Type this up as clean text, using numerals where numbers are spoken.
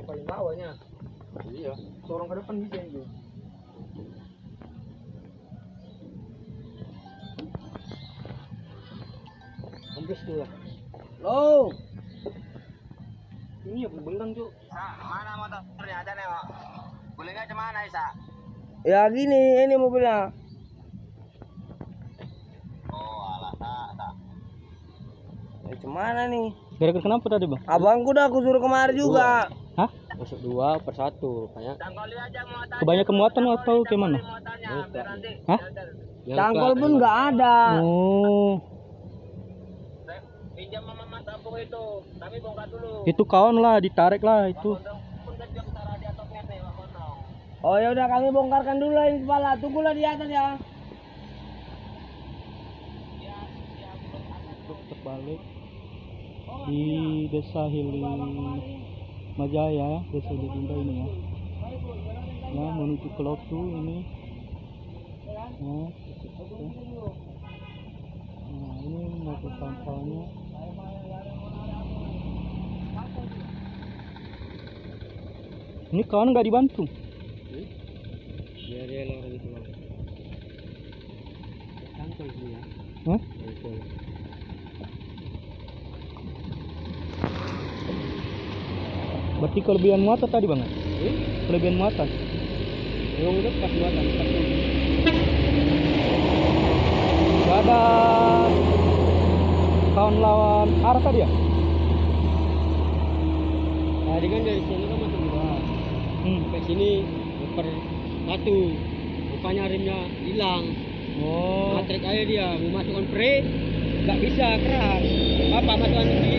paling bawahnya. Iya. Dorong ke depan bisa itu. Ambis tuh ya. Loh. Ini ya bengkang, Cuk. Mana motornya ada nih, Pak? Gulingnya cemana, Isa? Ya gini, ini mobilnya. Oh, alah, tak. Cemana nih? Gara-gara kenapa tadi, Bang? Abangku udah aku suruh kemari juga. Hah? Masuk 2 per 1, kayak. Kebanyakan muatan atau gimana? Hah? Cangkol pun nggak ada. Oh. Pinjam sama Mas Abung itu, kami bongkar dulu. Itu kawan lah, ditarik lah itu. Oh ya udah kami bongkarkan dulu lah ini kepala. Tunggulah di atas ya. Terbalik di Desa Hili Majaya, Desa Jadinda ini ya. Ya, menuju ke Lotu ini. Ya. Nah, ini mau ke kawan-kawannya. Ini kawan nggak dibantu? Ya dia orang itu, Bang. Cangkol sih ya. Hah? Berarti kelebihan muatan tadi, Bang? Kelebihan muatan. Yang udah pas muatan. Gak ada kawan lawan arah tadi ya? Tadi kan dari sini kan masuk 2. Sampai sini per 1. Rupanya remnya hilang. Oh. Matrik aja dia mau masukkan pre nggak bisa, keras. Apa masukkan di